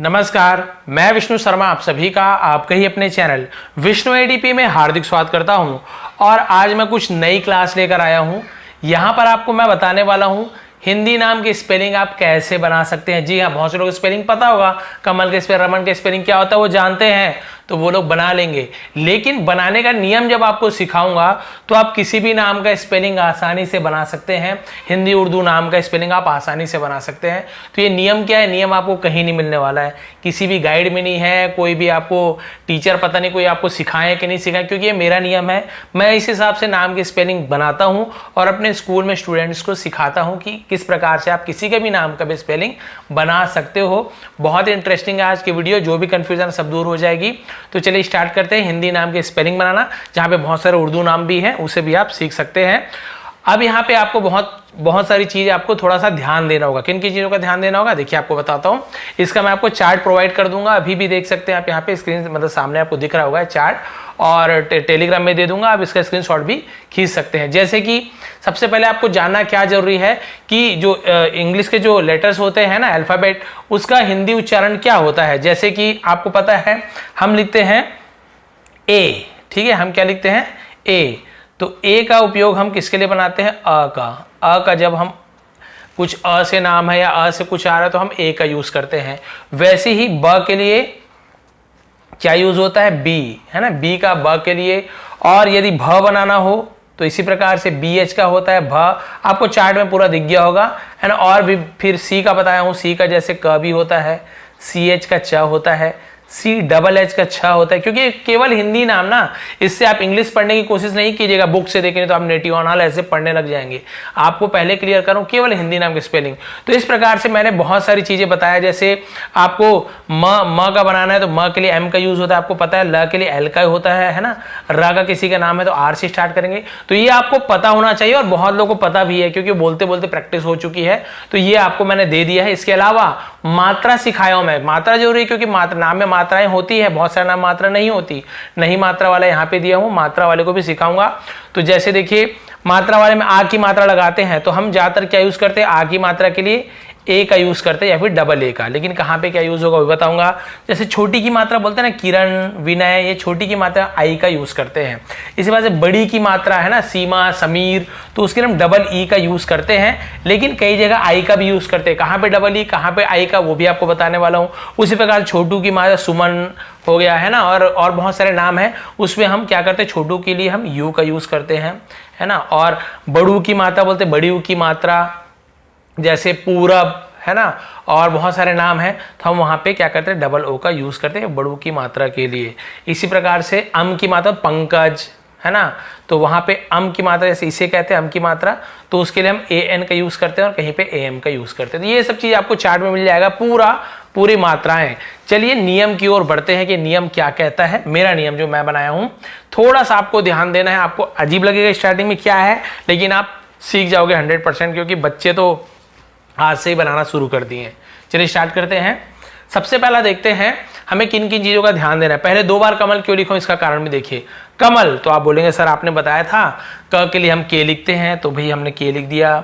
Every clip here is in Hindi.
नमस्कार, मैं विष्णु शर्मा आप सभी का आपके ही अपने चैनल विष्णु एडीपी में हार्दिक स्वागत करता हूं। और आज मैं कुछ नई क्लास लेकर आया हूं। यहां पर आपको मैं बताने वाला हूं हिंदी नाम की स्पेलिंग आप कैसे बना सकते हैं। जी हाँ, बहुत से लोग स्पेलिंग पता होगा, कमल के स्पेलिंग, रमन के स्पेलिंग क्या होता है वो जानते हैं, तो वो लोग बना लेंगे। लेकिन बनाने का नियम जब आपको सिखाऊंगा तो आप किसी भी नाम का स्पेलिंग आसानी से बना सकते हैं। हिंदी उर्दू नाम का स्पेलिंग आप आसानी से बना सकते हैं। तो ये नियम क्या है, नियम आपको कहीं नहीं मिलने वाला है, किसी भी गाइड में नहीं है, कोई भी आपको टीचर पता नहीं कोई आपको सिखाए कि नहीं सिखाए, क्योंकि ये मेरा नियम है। मैं इस हिसाब से नाम की स्पेलिंग बनाता हूँ और अपने स्कूल में स्टूडेंट्स को सिखाता हूँ कि किस प्रकार से आप किसी के भी नाम का भी स्पेलिंग बना सकते हो। बहुत इंटरेस्टिंग है आज की वीडियो, जो भी कंफ्यूजन सब दूर हो जाएगी। तो चलिए स्टार्ट करते हैं हिंदी नाम के स्पेलिंग बनाना, जहाँ पे बहुत सारे उर्दू नाम भी हैं, उसे भी आप सीख सकते हैं। अब यहाँ पे आपको बहुत सारी चीजें आपको थोड़ा सा ध्यान देना होगा। किन किन चीजों का ध्यान देना होगा, देखिए आपको बताता हूँ। इसका मैं आपको चार्ट प्रोवाइड कर दूंगा, अभी भी देख सकते हैं आप यहाँ पे स्क्रीन मतलब सामने आपको दिख रहा होगा चार्ट, और टेलीग्राम में दे दूंगा, आप इसका स्क्रीनशॉट भी खींच सकते हैं। जैसे कि सबसे पहले आपको जानना क्या जरूरी है कि जो इंग्लिश के जो लेटर्स होते हैं ना, अल्फाबेट, उसका हिंदी उच्चारण क्या होता है। जैसे कि आपको पता है हम लिखते हैं ए, ठीक है, हम क्या लिखते हैं ए। तो ए का उपयोग हम किसके लिए बनाते हैं, अ का जब हम कुछ अ से नाम है या अ से कुछ आ रहा है तो हम ए का यूज करते हैं। वैसे ही ब के लिए क्या यूज होता है, बी, है ना, बी का ब के लिए। और यदि भ बनाना हो तो इसी प्रकार से बी एच का होता है भ, आपको चार्ट में पूरा दिख गया होगा, है ना। और भी फिर सी का बताया हूं, सी का जैसे क भी होता है, सी एच का च होता है, सी डबल एच का छ होता है। क्योंकि केवल हिंदी नाम ना, इससे आप इंग्लिश पढ़ने की कोशिश नहीं कीजिएगा, बुक से देखेंगे तो आप नेटिव ऑनल ऐसे पढ़ने लग जाएंगे। आपको पहले क्लियर करूं केवल हिंदी नाम की स्पेलिंग। तो इस प्रकार से मैंने बहुत सारी चीजें बताया। जैसे आपको म का बनाना है तो म के लिए एम का यूज होता है, आपको पता है। ल के लिए एल का होता है ना। र का किसी का नाम है तो आर से स्टार्ट करेंगे। तो ये आपको पता होना चाहिए, और बहुत लोगों को पता भी है क्योंकि बोलते बोलते प्रैक्टिस हो चुकी है। तो ये आपको मैंने दे दिया है। इसके अलावा मात्रा सिखाया हूं मैं। मात्रा जरूरी है क्योंकि नाम में मात्राएं होती है, बहुत सारा नाम मात्रा नहीं होती। नहीं मात्रा वाला यहाँ पे दिया हूं, मात्रा वाले को भी सिखाऊंगा। तो जैसे देखिए मात्रा वाले में आ की मात्रा लगाते हैं तो हम ज्यादातर क्या यूज करते हैं, आ की मात्रा के लिए ए का यूज करते हैं या फिर डबल ए का। लेकिन कहाँ पे क्या यूज होगा वो बताऊंगा। जैसे छोटी की मात्रा बोलते हैं ना, किरण, विनय, ये छोटी की मात्रा आई का यूज करते हैं। इसी वजह से बड़ी की मात्रा है ना, सीमा, समीर, तो उसके लिए हम डबल ई का यूज करते हैं। लेकिन कई जगह आई का भी यूज करते हैं। कहाँ पे डबल ई, कहाँ पे आई का, वो भी आपको बताने वाला हूँ। उसी प्रकार छोटू की मात्रा सुमन हो गया, है ना। और बहुत सारे नाम हैं, उसमें हम क्या करते हैं, छोटू के लिए हम यू का यूज करते हैं, है ना। और बड़ू की मात्रा बोलते हैं, बड़ी की मात्रा, जैसे पूरब, है ना। और बहुत सारे नाम हैं तो हम वहां पे क्या करते हैं, डबल ओ का यूज करते हैं बड़ू की मात्रा के लिए। इसी प्रकार से अम की मात्रा पंकज, है ना, तो वहां पे अम की मात्रा जैसे इसे कहते हैं अम की मात्रा, तो उसके लिए हम ए एन का यूज करते हैं और कहीं पे ए एम का यूज करते हैं। तो ये सब चीज आपको चार्ट में मिल जाएगा, पूरी मात्राएं। चलिए नियम की ओर बढ़ते हैं कि नियम क्या कहता है। मेरा नियम जो मैं बनाया हूं, थोड़ा सा आपको ध्यान देना है। आपको अजीब लगेगा स्टार्टिंग में क्या है, लेकिन आप सीख जाओगे 100%, क्योंकि बच्चे तो आज से ही बनाना शुरू कर दिए हैं। चलिए स्टार्ट करते हैं। सबसे पहला देखते हैं हमें किन किन चीजों का ध्यान देना है। पहले 2 बार कमल क्यों लिखो, इसका कारण भी देखिए। कमल, तो आप बोलेंगे सर आपने बताया था क के लिए हम के लिखते हैं, तो भाई हमने के लिख दिया।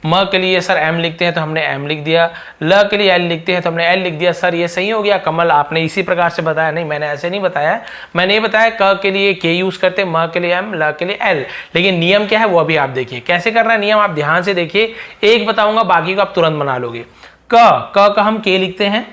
म के लिए सर एम लिखते हैं तो हमने एम लिख दिया। ल के लिए एल लिखते हैं तो हमने एल लिख दिया। सर ये सही हो गया, कमल आपने इसी प्रकार से बताया। नहीं, मैंने ऐसे नहीं बताया। मैंने ये बताया क के लिए के यूज करते, म के लिए एम, ल के लिए एल। लेकिन नियम क्या है वो अभी आप देखिए कैसे करना है। नियम आप ध्यान से देखिए, एक बताऊंगा, बाकी को आप तुरंत बना लोगे। क का हम के लिखते हैं,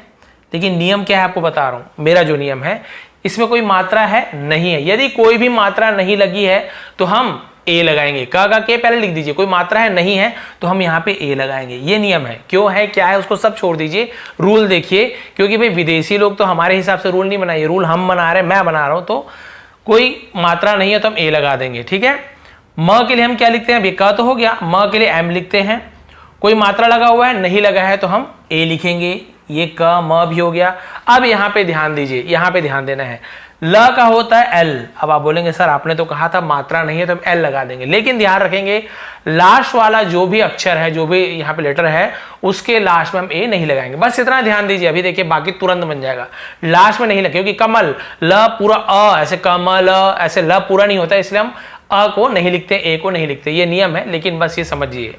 लेकिन नियम क्या है आपको बता रहा हूं। मेरा जो नियम है इसमें कोई मात्रा है नहीं है। यदि कोई भी मात्रा नहीं लगी है तो हम ए लगाएंगे। का के पहले लिख दीजिए, कोई मात्रा है नहीं है तो हम यहाँ पे ए लगाएंगे। ये नियम है। क्यों है, क्या है, उसको सब छोड़ दीजिए। रूल देखिए, क्योंकि भाई विदेशी लोग तो हमारे हिसाब से रूल नहीं बनाइए, रूल हम बना रहे हैं, मैं बना रहा हूं। तो कोई मात्रा नहीं है तो हम ए लगा देंगे, ठीक है। म के लिए हम क्या लिखते हैं, अभी क तो हो गया, म के लिए एम लिखते हैं। कोई मात्रा लगा हुआ है, नहीं लगा है तो हम ए लिखेंगे। ये क म भी हो गया। अब यहाँ पे ध्यान दीजिए, यहाँ पे ध्यान देना है। ल का होता है एल। अब आप बोलेंगे सर आपने तो कहा था मात्रा नहीं है तो हम एल लगा देंगे, लेकिन ध्यान रखेंगे लास्ट वाला जो भी अक्षर है, जो भी यहाँ पे लेटर है, उसके लास्ट में हम ए नहीं लगाएंगे। बस इतना ध्यान दीजिए। अभी देखिए बाकी तुरंत बन जाएगा। लास्ट में नहीं लगे, क्योंकि कमल ल पूरा अ, ऐसे कमल ऐसे ल पूरा नहीं होता, इसलिए हम अ को नहीं लिखते, ए को नहीं लिखते। ये नियम है, लेकिन बस ये समझिए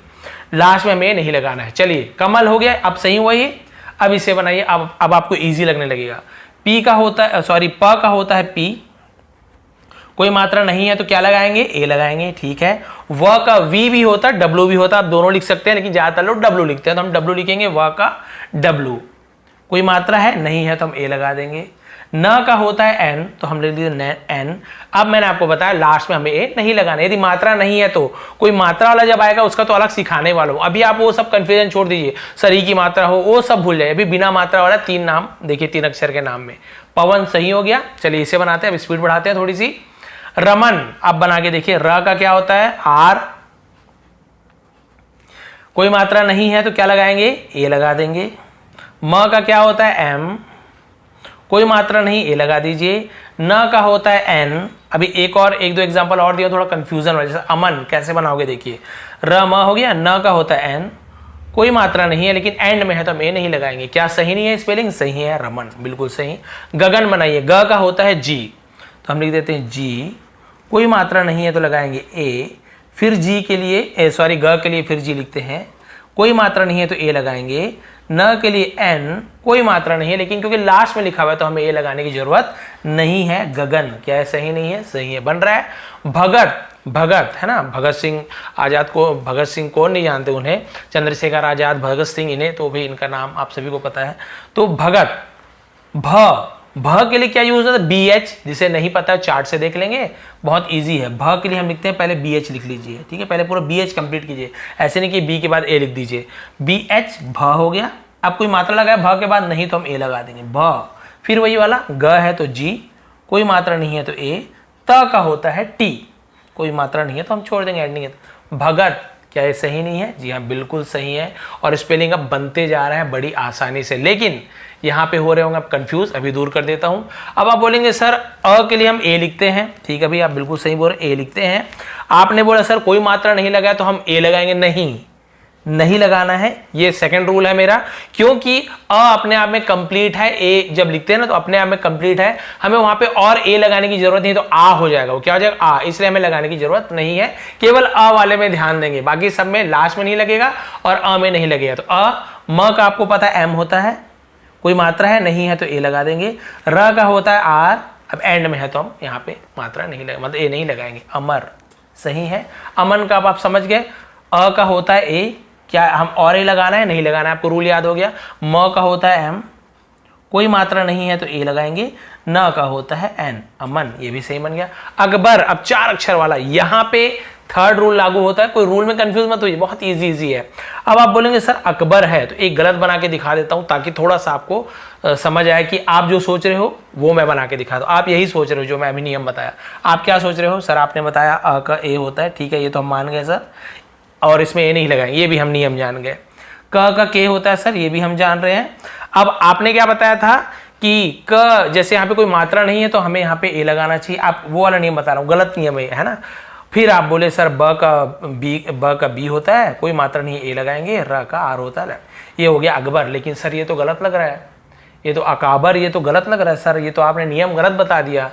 लास्ट में हमें नहीं लगाना है। चलिए कमल हो गया, अब सही हुआ ये। अब इसे बनाइए, अब आपको इजी लगने लगेगा। पी का होता है, सॉरी प का होता है पी, कोई मात्रा नहीं है तो क्या लगाएंगे, ए लगाएंगे, ठीक है। व का वी भी होता है, डब्ल्यू भी होता है, आप दोनों लिख सकते हैं, लेकिन ज्यादातर लोग डब्ल्यू लिखते हैं तो हम डब्ल्यू लिखेंगे। व का डब्ल्यू, कोई मात्रा है नहीं है तो हम ए लगा देंगे। न का होता है एन तो हम लिख दीजिए एन। अब मैंने आपको बताया लास्ट में हमें ए नहीं लगाना, यदि मात्रा नहीं है तो कोई मात्रा वाला जब आएगा उसका तो अलग सिखाने वाला हूं। अभी आप वो सब कंफ्यूजन छोड़ दीजिए, सरी की मात्रा हो वो सब भूल जाए। अभी बिना मात्रा वाला 3 नाम देखिए, 3 अक्षर के नाम में पवन सही हो गया। चलिए इसे बनाते हैं, अब स्पीड बढ़ाते हैं थोड़ी सी। रमन, अब बना के देखिए, र का क्या होता है आर, कोई मात्रा नहीं है तो क्या लगाएंगे, ए लगा देंगे। म का क्या होता है एम, कोई मात्रा नहीं, ए लगा दीजिए। न का होता है एन, अभी एक दो एग्जांपल और दिया, थोड़ा कंफ्यूजन हो, जैसे अमन कैसे बनाओगे देखिए, र म हो गया, न का होता है एन, कोई मात्रा नहीं है लेकिन एंड में है तो हम ए नहीं लगाएंगे। क्या सही नहीं है स्पेलिंग, सही है, रमन बिल्कुल सही। गगन बनाइए, ग का होता है जी तो हम लिख देते हैं जी, कोई मात्रा नहीं है तो लगाएंगे ए, फिर जी के लिए सॉरी ग के लिए फिर जी लिखते हैं, कोई मात्रा नहीं है तो ए लगाएंगे। न के लिए एन, कोई मात्रा नहीं है लेकिन क्योंकि लास्ट में लिखा हुआ है तो हमें ए लगाने की जरूरत नहीं है। गगन क्या है, सही नहीं है, सही है, बन रहा है। भगत, भगत है ना, भगत सिंह आजाद को, भगत सिंह कौन नहीं जानते उन्हें, चंद्रशेखर आजाद, भगत सिंह, इन्हें तो भी इनका नाम आप सभी को पता है। तो भगत, भ के लिए क्या यूज होता है, बी एच, जिसे नहीं पता है चार्ट से देख लेंगे, बहुत इजी है। भ के लिए हम लिखते हैं, पहले बी एच लिख लीजिए, ठीक है, पहले पूरा बी एच कंप्लीट कीजिए, ऐसे नहीं कि बी के बाद ए लिख दीजिए। बी एच भ हो गया। अब कोई मात्रा लगाया भ के बाद, नहीं तो हम ए लगा देंगे, भ। फिर वही वाला, ग है तो जी, कोई मात्रा नहीं है तो ए। त का होता है टी, कोई मात्रा नहीं है तो हम छोड़ देंगे, ऐड नहीं है। भगत, क्या ये सही नहीं है, जी हाँ बिल्कुल सही है। और स्पेलिंग अब बनते जा रहा है बड़ी आसानी से, लेकिन यहाँ पे हो रहे होंगे आप कंफ्यूज, अभी दूर कर देता हूँ। अब आप बोलेंगे सर अ के लिए हम ए लिखते हैं, ठीक है, अभी आप बिल्कुल सही बोल रहे, ए लिखते हैं। आपने बोला सर कोई मात्रा नहीं लगाया तो हम ए लगाएंगे, नहीं लगाना है, ये सेकंड रूल है मेरा, क्योंकि अ अपने आप में कंप्लीट है, ए जब लिखते हैं ना तो अपने आप में कंप्लीट है, हमें वहां पे और ए लगाने की जरूरत नहीं, तो आ हो जाएगा, वो क्या हो जाएगा आ, इसलिए हमें लगाने की जरूरत नहीं है, केवल अ वाले में ध्यान देंगे, बाकी सब में लास्ट में नहीं लगेगा और अ में नहीं लगेगा। तो अ, म का आपको पता है एम होता है, कोई मात्रा है नहीं है तो ए लगा देंगे। र का होता है आर, अब एंड में है तो हम यहाँ पे मात्रा नहीं लगा, मतलब ए नहीं लगाएंगे। अमर सही है। अमन का अब आप समझ गए। अ का होता है ए, क्या हम और ए लगाना है, नहीं लगाना है, आपको रूल याद हो गया। म का होता है एम, कोई मात्रा नहीं है तो ए लगाएंगे। न का होता है एन, अमन, ये भी सही बन गया। अकबर, अब 4 अक्षर वाला, यहाँ पे थर्ड रूल लागू होता है, कोई रूल में कंफ्यूज मत होइए, बहुत इजी है। अब आप बोलेंगे सर अकबर है, तो एक गलत बना के दिखा देता हूं ताकि थोड़ा सा आपको समझ आए कि आप जो सोच रहे हो वो मैं बना के दिखा दूं। आप यही सोच रहे हो जो मैं अभी नियम बताया, आप क्या सोच रहे हो, सर आपने बताया अ का ए होता है, ठीक है, ये तो हम मान गए सर, और इसमें ए नहीं लगाएंगे, ये भी हम नियम जान गए। क का के होता है सर, ये भी हम जान रहे हैं। अब आपने क्या बताया था कि क, जैसे यहाँ पे कोई मात्रा नहीं है तो हमें यहाँ पे ए लगाना चाहिए, आप वो वाला नियम बता रहा हूँ, गलत नियम है ना। फिर आप बोले सर ब का बी होता है, कोई मात्रा नहीं, ए लगाएंगे। र का आर होता है, ये हो गया अकबर। लेकिन सर ये तो गलत लग रहा है, ये तो अकाबर, ये तो गलत लग रहा है सर, ये तो आपने नियम गलत बता दिया।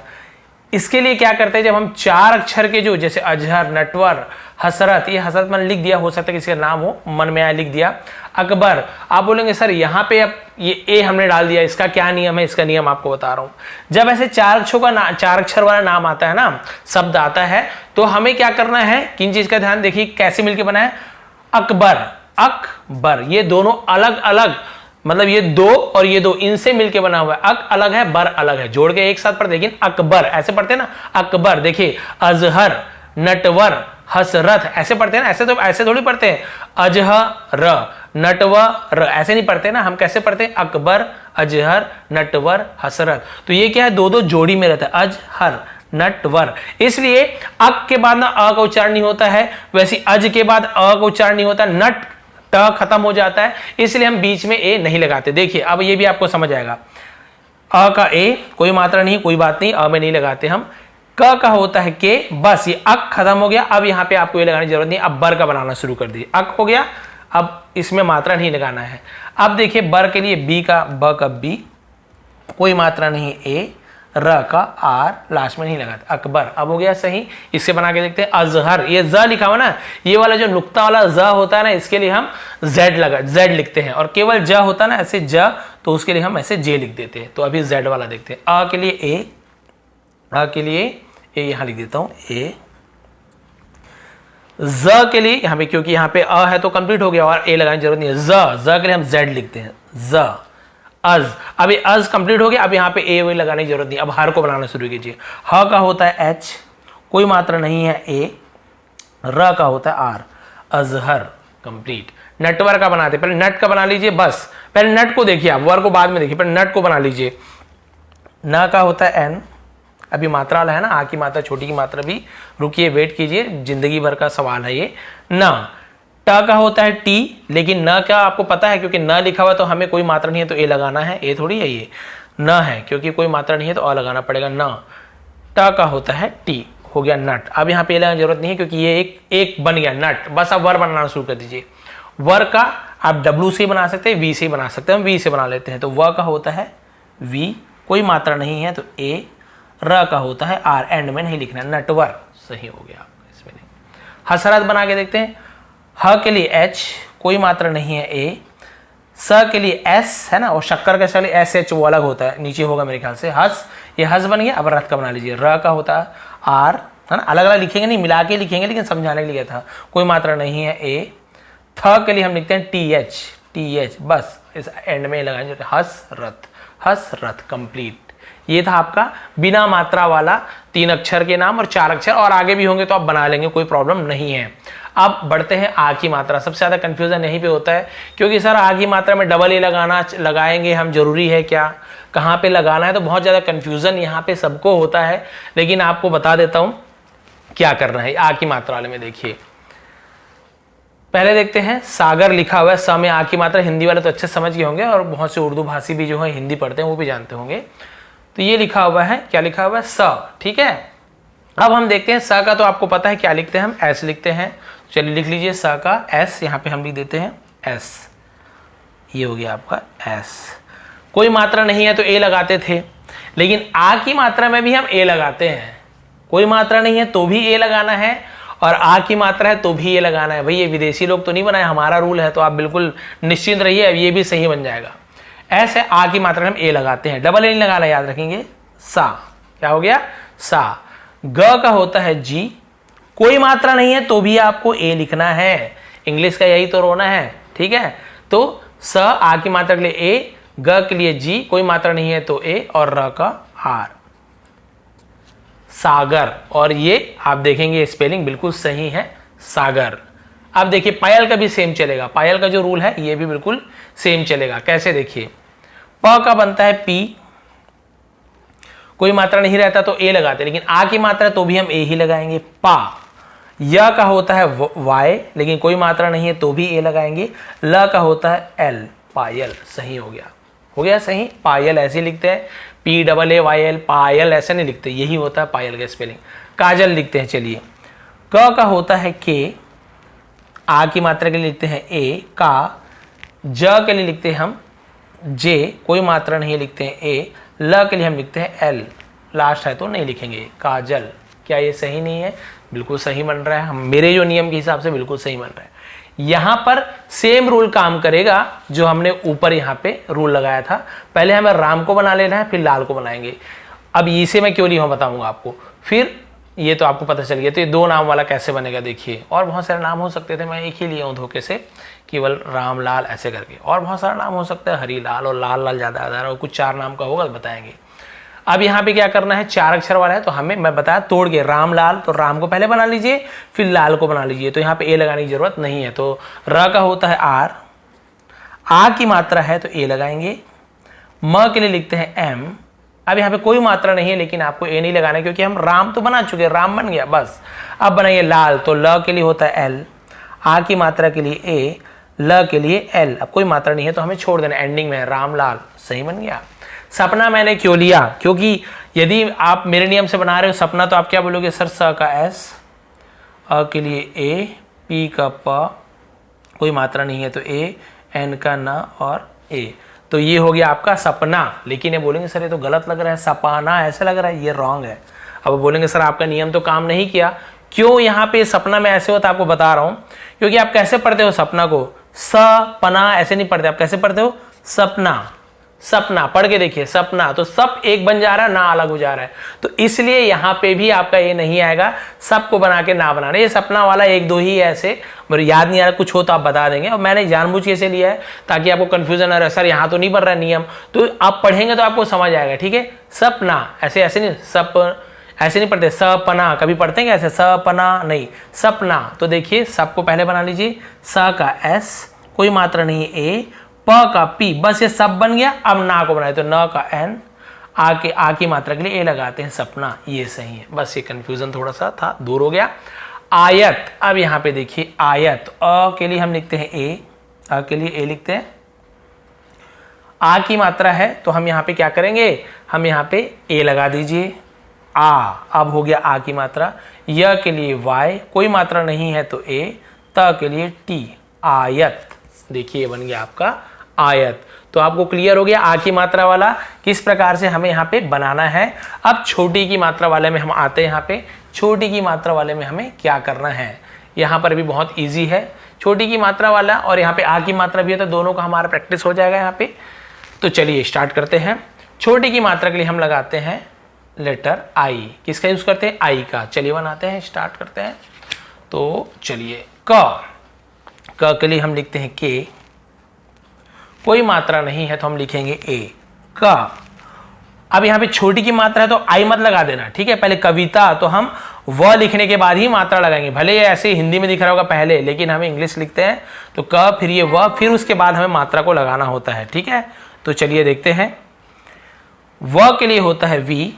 इसके लिए क्या करते हैं, जब हम 4 अक्षर के जो जैसे अजहर, नटवर, हसरत, ये हसरत मैंने लिख दिया, हो सकता है किसी का नाम हो, मन में आया लिख दिया। अकबर, आप बोलेंगे सर यहाँ पे अब ये ए हमने डाल दिया, इसका क्या नियम है, इसका नियम आपको बता रहा हूँ। जब ऐसे 4 अक्षर वाला नाम आता है ना, शब्द आता है, तो हमें क्या करना है, किन चीज का ध्यान देखिए, कैसे मिलकर बना है, अकबर, अकबर, ये दोनों अलग अलग, मतलब ये 2 और ये 2 इनसे मिलके बना हुआ है। अक अलग है, बर अलग है, जोड़ के एक साथ पढ़ते, लेकिन अकबर ऐसे पढ़ते हैं ना, अकबर। देखिए अजहर, नटवर, हसरत ऐसे पढ़ते हैं ना, ऐसे तो ऐसे थोड़ी पढ़ते हैं, अजहर, नटवर, ऐसे नहीं पढ़ते ना, हम कैसे पढ़ते हैं, अकबर, अजहर, नटवर, हसरत। तो ये क्या है, 2 जोड़ी में रहता है, अजहर, नटवर। इसलिए अक के बाद ना अ का उच्चारण नहीं होता है, वैसे अज के बाद अ का उच्चारण नहीं होता, नट ट खत्म हो जाता है, इसलिए हम बीच में ए नहीं लगाते। देखिए अब ये भी आपको समझ आएगा, अ का ए, कोई मात्रा नहीं, कोई बात नहीं, अ में नहीं लगाते हम। क का होता है के, बस ये अक खत्म हो गया, अब यहाँ पे आपको ये लगाने की जरूरत नहीं, अब बर का बनाना शुरू कर दीजिए। अक हो गया, अब इसमें मात्रा नहीं लगाना है। अब देखिए बर के लिए बी का, ब का बी, कोई मात्रा नहीं, ए। र का आर लास्ट में नहीं लगाते, अकबर। अब हो गया सही। इससे बना के देखते हैं अजहर, ये ज लिखा हुआ ना, ये वाला जो नुक्ता वाला ज होता है ना, इसके लिए हम जेड लिखते हैं, और केवल ज होता है ना ऐसे ज, तो उसके लिए हम ऐसे जे लिख देते हैं। तो अभी जेड वाला देखते हैं। अ के लिए ए, अ के लिए ए यहां लिख देता हूं ए। ज के लिए यहां पे, क्योंकि यहां पे अ है तो कंप्लीट हो गया और ए लगाने की जरूरत नहीं है। ज के लिए हम जेड लिखते हैं, ज अज। अभी अज कंप्लीट हो गया, अब यहाँ पे ए वही लगाने की जरूरत नहीं। अब हर को बनाना शुरू कीजिए। ह का होता है एच, कोई मात्रा नहीं है ए। र का होता है आर, अजहर, कंप्लीट। नटवर का बनाते, पहले नट का बना लीजिए, बस पहले नट को देखिए, आप वर को बाद में देखिए, पहले नट को बना लीजिए। न का होता है एन, अभी मात्रा वाला है ना, आ की मात्रा, छोटी की मात्रा भी, रुकिए वेट कीजिए, जिंदगी भर का सवाल है ये। न ट का होता है टी, लेकिन न का आपको पता है, क्योंकि न लिखा हुआ तो हमें कोई मात्रा नहीं है तो ए लगाना है, ए थोड़ी है ये, न है क्योंकि कोई मात्रा नहीं है तो अ लगाना पड़ेगा। न ट का होता है टी, हो गया नट। अब यहाँ पे लगाने की जरूरत नहीं है क्योंकि ये एक बन गया नट। बस अब वर बनाना शुरू कर दीजिए। वर का आप डब्ल्यू से बना सकते हैं, वी से बना सकते हैं, हम वी से बना लेते हैं। तो व का होता है वी, कोई मात्रा नहीं है तो ए। र का होता है आर, एंड में नहीं लिखना, नटवर, सही हो गया इसमें नहीं। हसरत बना के देखते हैं। ह के लिए एच, कोई मात्रा नहीं है ए। स के लिए एस है ना, और शक्कर का चलिए एस एच वो अलग होता है, नीचे होगा मेरे ख्याल से। हस, ये हस बन गया। अब रथ का बना लीजिए। र का होता है आर, है ना, अलग अलग लिखेंगे नहीं, मिला के लिखेंगे, लेकिन समझाने के लिए था। कोई मात्रा नहीं है ए। थ के लिए हम लिखते हैं टी एच, टी एच, बस इस एंड में लगाएंगे। हस रथ, हस रथ, कंप्लीट। ये था आपका बिना मात्रा वाला 3 अक्षर के नाम और 4 अक्षर, और आगे भी होंगे तो आप बना लेंगे, कोई प्रॉब्लम नहीं है। अब बढ़ते हैं आ की मात्रा। सबसे ज्यादा कंफ्यूजन यहीं पे होता है, क्योंकि सर आ की मात्रा में डबल ए लगाएंगे हम, जरूरी है क्या, कहाँ पे लगाना है, तो बहुत ज्यादा कंफ्यूजन यहाँ पे सबको होता है। लेकिन आपको बता देता हूं क्या करना है आ की मात्रा वाले में। देखिए पहले देखते हैं, सागर लिखा हुआ है, स में आ की मात्रा, हिंदी वाले तो अच्छे समझ गए होंगे, और बहुत से उर्दू भाषी भी जो है हिंदी पढ़ते हैं वो भी जानते होंगे। तो ये लिखा हुआ है, क्या लिखा हुआ है, स, ठीक है। अब हम देखते हैं स का, तो आपको पता है क्या लिखते हैं हम, एस लिखते हैं। चलिए लिख लीजिए स का एस, यहाँ पे हम लिख देते हैं एस, ये हो गया आपका एस। कोई मात्रा नहीं है तो ए लगाते थे, लेकिन आ की मात्रा में भी हम ए लगाते हैं। कोई मात्रा नहीं है तो भी ए लगाना है, और आ की मात्रा है तो भी ए लगाना है। भाई ये विदेशी लोग तो नहीं बनाए, हमारा रूल है, तो आप बिल्कुल निश्चिंत रहिए, अब ये भी सही बन जाएगा। ऐसे आ की मात्रा में हम ए लगाते हैं, डबल ए नहीं लगाना, याद रखेंगे। सा, क्या हो गया, सा। ग का होता है जी, कोई मात्रा नहीं है तो भी आपको ए लिखना है, इंग्लिश का यही तो रोना है, ठीक है। तो स आ की मात्रा के लिए ए, ग के लिए जी, कोई मात्रा नहीं है तो ए, और र का आर, सागर। और ये आप देखेंगे स्पेलिंग बिल्कुल सही है, सागर। अब देखिए पायल का भी सेम चलेगा, पायल का जो रूल है ये भी बिल्कुल सेम चलेगा। कैसे, देखिए प का बनता है पी, कोई मात्रा नहीं रहता तो ए लगाते, लेकिन आ की मात्रा तो भी हम ए ही लगाएंगे, पा। य का होता है वाई, लेकिन कोई मात्रा नहीं है तो भी ए लगाएंगे। ल का होता है एल, पायल, सही हो गया, हो गया सही। पायल ऐसे लिखते हैं, P double A Y L, Payal ऐसे नहीं लिखते, यही होता है पायल का स्पेलिंग। काजल लिखते हैं, चलिए। क का होता है के, आ की मात्रा के लिए लिखते हैं ए, का। ज के लिए लिखते हैं हम जे, कोई मात्रा नहीं लिखते हैं ए। ल के लिए हम लिखते हैं एल, लास्ट है तो नहीं लिखेंगे, काजल। क्या ये सही नहीं है, बिल्कुल सही बन रहा है, हम मेरे जो नियम के हिसाब से बिल्कुल सही बन रहा है। यहां पर सेम रूल काम करेगा जो हमने ऊपर यहाँ पे रूल लगाया था। पहले हमें राम को बना लेना है, फिर लाल को बनाएंगे। अब इसे मैं क्यों लिया बताऊंगा आपको, फिर ये तो आपको पता चल गया। तो ये 2 नाम वाला कैसे बनेगा देखिए, और बहुत सारे नाम हो सकते थे, मैं एक ही लिया हूँ धोखे से, केवल राम लाल ऐसे करके, और बहुत सारा नाम हो सकता है, हरी लाल और लाल लाल ज्यादा आधार, और कुछ 4 नाम का होगा तो बताएंगे। अब यहाँ पे क्या करना है, 4 अक्षर वाला है तो हमें, मैं बताया तोड़ के, राम लाल, तो राम को पहले बना लीजिए, फिर लाल को बना लीजिए। तो यहाँ पे ए लगाने की जरूरत नहीं है। तो र का होता है आर, आ की मात्रा है तो ए लगाएंगे। म के लिए लिखते हैं एम। अब यहाँ पे कोई मात्रा नहीं है, लेकिन आपको ए नहीं लगाना क्योंकि हम राम तो बना चुके हैं, राम बन गया बस। अब बनाइए लाल, तो ल के लिए होता है एल, आ की मात्रा के लिए ए, ल के लिए एल। अब कोई मात्रा नहीं है तो हमें छोड़ देना, एंडिंग में राम लाल, सही बन गया। सपना मैंने क्यों लिया, क्योंकि यदि आप मेरे नियम से बना रहे हो सपना तो आप क्या बोलोगे सर, स का एस, अ के लिए ए, पी का प, कोई मात्रा नहीं है तो ए, एन का न और ए। तो ये हो गया आपका सपना। लेकिन ये बोलेंगे सर ये तो गलत लग रहा है, सपना ऐसे लग रहा है, ये रॉन्ग है। अब बोलेंगे सर आपका नियम तो काम नहीं किया, क्यों यहाँ पे सपना में ऐसे होता है आपको बता रहा हूं। क्योंकि आप कैसे पढ़ते हो सपना को, सपना ऐसे नहीं पढ़ते, आप कैसे पढ़ते हो, सपना। सपना पढ़ के देखिए, सपना, तो सब एक बन जा रहा है, ना अलग हो जा रहा है। तो इसलिए यहां पे भी आपका ये नहीं आएगा, सबको बना के ना बनाना। ये सपना वाला एक दो ही है ऐसे, मुझे याद नहीं आ रहा, कुछ हो तो आप बता देंगे। और मैंने जानबूझ के ऐसे लिया है ताकि आपको कंफ्यूजन आ रहा है, सर यहाँ तो नहीं बन रहा नियम, तो आप पढ़ेंगे तो आपको समझ आएगा। ठीक है, सपना ऐसे ऐसे नहीं, ऐसे नहीं पढ़ते, सपना कभी पढ़ते हैं कैसे, सपना नहीं, सपना। तो देखिए सबको पहले बना लीजिए, स का एस, कोई मात्रा नहीं है, ए, प का पी, बस ये सब बन गया। अब ना को बनाए तो न का एन, आ की मात्रा के लिए ए लगाते हैं, सपना, ये सही है। बस ये कंफ्यूजन थोड़ा सा था, दूर हो गया। आयत, अब यहां पे देखिए आयत, अ के लिए हम लिखते हैं ए, अ के लिए ए लिखते हैं, आ की मात्रा है तो हम यहां पे क्या करेंगे, हम यहां पे ए लगा दीजिए, आ, अब हो गया आ की मात्रा। य के लिए वाई, कोई मात्रा नहीं है तो ए, त के लिए टी, आयत। देखिए बन गया आपका आयत। तो आपको क्लियर हो गया आ की मात्रा वाला किस प्रकार से हमें यहाँ पे बनाना है। अब छोटी की मात्रा वाले में हम आते हैं, यहाँ पे छोटी की मात्रा वाले में हमें क्या करना है। यहाँ पर भी बहुत इजी है, छोटी की मात्रा वाला और यहाँ पे आ की मात्रा भी है, तो दोनों का हमारा प्रैक्टिस हो जाएगा यहाँ पे। तो चलिए स्टार्ट करते हैं। छोटी की मात्रा के लिए हम लगाते हैं लेटर आई, किसका यूज करते हैं, आई का। चलिए बनाते हैं, स्टार्ट करते हैं। तो चलिए क के लिए हम लिखते हैं के, कोई मात्रा नहीं है तो हम लिखेंगे ए, का। अब यहां पे छोटी की मात्रा है तो आई मत लगा देना, ठीक है। पहले कविता, तो हम व लिखने के बाद ही मात्रा लगाएंगे, भले ये ऐसे हिंदी में दिख रहा होगा पहले, लेकिन हमें इंग्लिश लिखते हैं तो क, फिर ये व, फिर उसके बाद हमें मात्रा को लगाना होता है, ठीक है। तो चलिए देखते हैं, व के लिए होता है वी।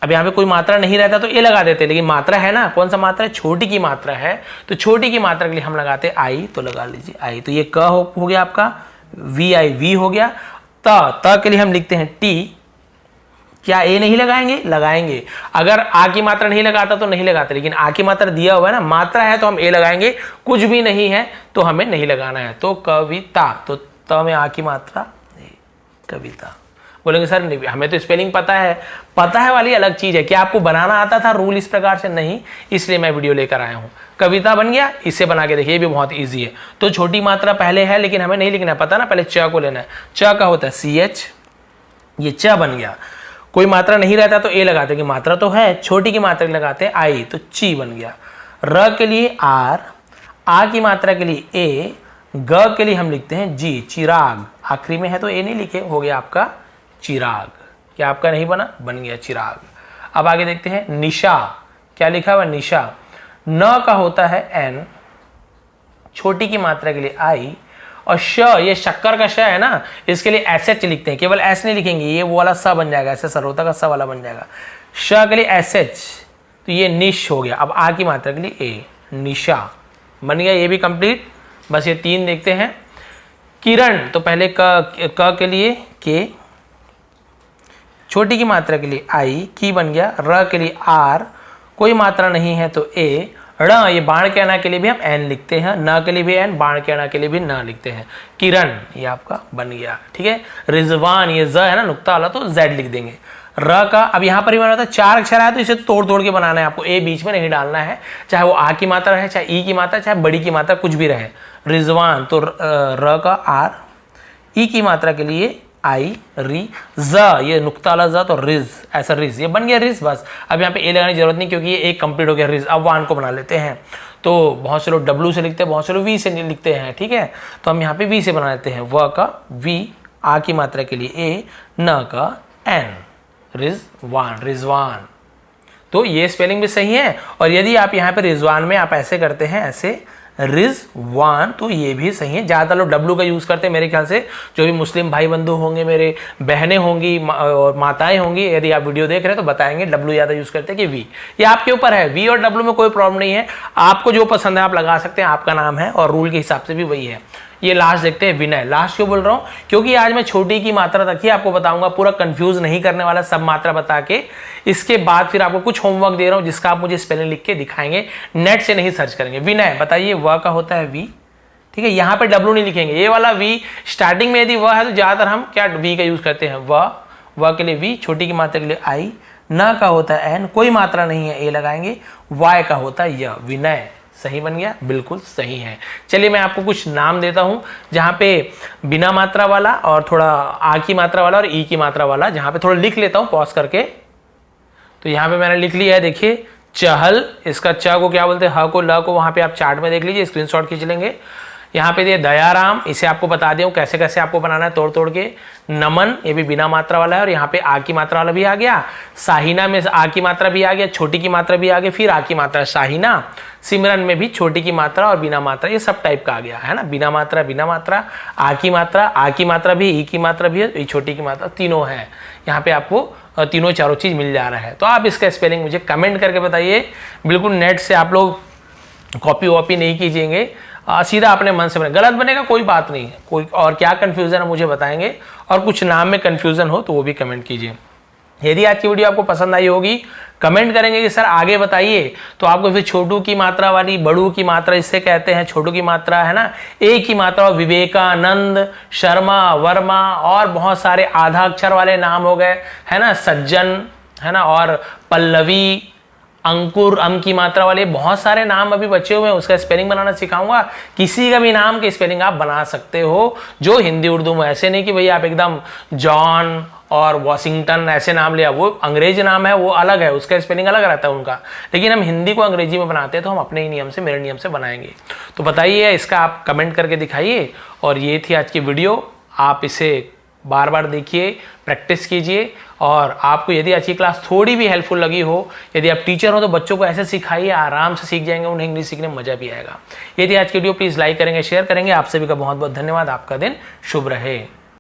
अब यहाँ पे कोई मात्रा नहीं रहता तो ए लगा देते, लेकिन मात्रा है ना, कौन सा मात्रा है, छोटी की मात्रा है, तो छोटी की मात्रा के लिए हम लगाते आई, तो लगा लीजिए आई। तो ये क हो गया आपका, वी आई, वी हो गया। त के लिए हम लिखते हैं टी, क्या ए नहीं लगाएंगे, लगाएंगे। अगर आ की मात्रा नहीं लगाता तो नहीं लगाते, लेकिन आ की मात्रा दिया हुआ है ना, मात्रा है तो हम ए लगाएंगे, कुछ भी नहीं है तो हमें नहीं लगाना है। तो कविता, तो त में आ की मात्रा, कविता। बोलेंगे सर हमें तो स्पेलिंग पता है वाली अलग चीज है, क्या आपको बनाना आता था रूल इस प्रकार से, नहीं, इसलिए मैं वीडियो लेकर आया हूं। कविता बन गया, इससे बना के देखिए, ये भी बहुत इजी है। तो छोटी मात्रा पहले है लेकिन हमें नहीं लिखना है, पता ना, पहले च को लेना है, च का होता है सी एच, ये च बन गया। कोई मात्रा नहीं रहता तो ए लगाते, कि मात्रा तो है, छोटी की मात्रा लगाते हैं आई, तो ची बन गया। र के लिए आर, आ की मात्रा के लिए ए, ग के लिए हम लिखते हैं जी, चिराग। आखिरी में है तो ए नहीं लिखे, हो गया आपका चिराग। क्या आपका नहीं बना, बन गया चिराग। अब आगे देखते हैं, निशा, क्या लिखा हुआ, निशा। न का होता है एन, छोटी की मात्रा के लिए आई, और श, ये शक्कर का श है ना, इसके लिए एस एच लिखते हैं, केवल एस नहीं लिखेंगे, ये वो वाला स बन जाएगा, ऐसे सरोता का स वाला बन जाएगा। श के लिए एस एच, तो ये निश हो गया। अब आ की मात्रा के लिए ए, निशा बन गया, ये भी कंप्लीट। बस ये तीन देखते हैं। किरण, तो पहले क के लिए के, छोटी की मात्रा के लिए आई, की बन गया। र के लिए आर, कोई मात्रा नहीं है तो ए। ण, ये बाण के अना के लिए भी हम एन लिखते हैं, न के लिए भी एन, बाण के अना के लिए भी न लिखते हैं। किरण, ये आपका बन गया, ठीक है। रिजवान, ये ज है ना नुक्ता वाला, तो जेड लिख देंगे। र का, अब यहाँ पर भी बना था, 4 अक्षर है तो इसे तोड़ तोड़ के बनाना है आपको, ए बीच में नहीं डालना है, चाहे वो आ की मात्रा है, चाहे ई की मात्रा, चाहे बड़ी की मात्रा, कुछ भी रहे। रिजवान, तो र का आर, ई की मात्रा के लिए आई, री, ज, ये नुक्ता वाला ज, तो रिज, ऐसा रिज, ये बन गया रिज। बस अब यहाँ पे ए लगाने की जरूरत नहीं, क्योंकि ये एक कंप्लीट हो गया रिज। अब वान को बना लेते हैं, तो बहुत से लोग डब्ल्यू से लिखते हैं, बहुत से लोग वी से लिखते हैं, ठीक है। तो हम यहाँ पे वी से बना लेते हैं, व का वी, आ की मात्रा के लिए ए, न का एन, रिजवान, रिजवान। तो ये स्पेलिंग भी सही है। और यदि आप यहाँ पे रिजवान में आप ऐसे करते हैं, ऐसे रिजवान, तो ये भी सही है। ज़्यादा लोग डब्लू का यूज़ करते हैं, मेरे ख्याल से जो भी मुस्लिम भाई बंधु होंगे, मेरे बहनें होंगी और माताएं होंगी, यदि आप वीडियो देख रहे हैं तो बताएंगे डब्लू ज़्यादा यूज़ करते हैं कि वी। ये आपके ऊपर है, वी और डब्लू में कोई प्रॉब्लम नहीं है, आपको जो पसंद है आप लगा सकते हैं, आपका नाम है और रूल के हिसाब से भी वही है। ये लास्ट देखते हैं, विनय। लास्ट क्यों बोल रहा हूँ, क्योंकि आज मैं छोटी की मात्रा तक ही आपको बताऊंगा, पूरा कंफ्यूज नहीं करने वाला, सब मात्रा बता के। इसके बाद फिर आपको कुछ होमवर्क दे रहा हूँ जिसका आप मुझे स्पेलिंग लिख के दिखाएंगे, नेट से नहीं सर्च करेंगे। विनय, बताइए व का होता है वी, ठीक है, यहाँ पे W नहीं लिखेंगे, ये वाला V स्टार्टिंग में यदि वह है तो ज्यादातर हम क्या V का यूज करते हैं, वह के लिए V, छोटी की मात्रा के लिए I, न का होता है N, कोई मात्रा नहीं है A लगाएंगे, Y का होता है य, विनय। सही बन गया, बिल्कुल सही है। चलिए मैं आपको कुछ नाम देता हूं जहां पे बिना मात्रा वाला और थोड़ा आ की मात्रा वाला और ई की मात्रा वाला, जहां पे थोड़ा लिख लेता हूं पॉज करके। तो यहां पे मैंने लिख लिया है, देखिए चहल, इसका च को क्या बोलते हैं, ह को ल को वहां पे आप चार्ट में देख लीजिए, स्क्रीनशॉट खींच लेंगे। यहाँ पे दिए दयाराम, इसे आपको बता दिया कैसे कैसे आपको बनाना है तोड़ तोड़ के। नमन, ये भी बिना मात्रा वाला है और यहाँ पे आ की मात्रा वाला भी आ गया। साहिना में आ की मात्रा भी आ गया, छोटी की मात्रा भी आ गई, फिर आ की मात्रा साहिना। सिमरन में भी छोटी की मात्रा और बिना मात्रा, ये सब टाइप का आ गया है ना, बिना मात्रा, आ की मात्रा भी, ई की मात्रा भी है, छोटी की मात्रा, तीनों है। यहाँ पे आपको तीनों चारों चीज मिल जा रहा है। तो आप इसका स्पेलिंग मुझे कमेंट करके बताइए, बिल्कुल नेट से आप लोग कॉपी वॉपी नहीं कीजिएंगे, सीधा अपने मन से बने। गलत बनेगा कोई बात नहीं है, कोई और क्या कंफ्यूजन है मुझे बताएंगे, और कुछ नाम में कंफ्यूजन हो तो वो भी कमेंट कीजिए। यदि आज की वीडियो आपको पसंद आई होगी, कमेंट करेंगे कि सर आगे बताइए, तो आपको फिर छोटू की मात्रा वाली, बड़ू की मात्रा इससे कहते हैं, छोटू की मात्रा है ना, ए की मात्रा, विवेकानंद, शर्मा, वर्मा और बहुत सारे आधा अक्षर वाले नाम हो गए है ना, सज्जन है ना, और पल्लवी, अंकुर, अम की मात्रा वाले बहुत सारे नाम अभी बचे हुए हैं, उसका स्पेलिंग बनाना सिखाऊंगा। किसी का भी नाम के स्पेलिंग आप बना सकते हो जो हिंदी उर्दू में, ऐसे नहीं कि भैया आप एकदम जॉन और वॉशिंगटन ऐसे नाम लिया, वो अंग्रेजी नाम है, वो अलग है, उसका स्पेलिंग अलग रहता है उनका, लेकिन हम हिंदी को अंग्रेजी में बनाते हैं तो हम अपने ही नियम से, मेरे नियम से बनाएंगे। तो बताइए, इसका आप कमेंट करके दिखाइए। और ये थी आज की वीडियो, आप इसे बार बार देखिए, प्रैक्टिस कीजिए, और आपको यदि आज की क्लास थोड़ी भी हेल्पफुल लगी हो, यदि आप टीचर हो तो बच्चों को ऐसे सिखाइए, आराम से सीख जाएंगे, उन्हें इंग्लिश सीखने में मजा भी आएगा। यदि आज की वीडियो प्लीज लाइक करेंगे, शेयर करेंगे। आप सभी का बहुत बहुत धन्यवाद, आपका दिन शुभ रहे।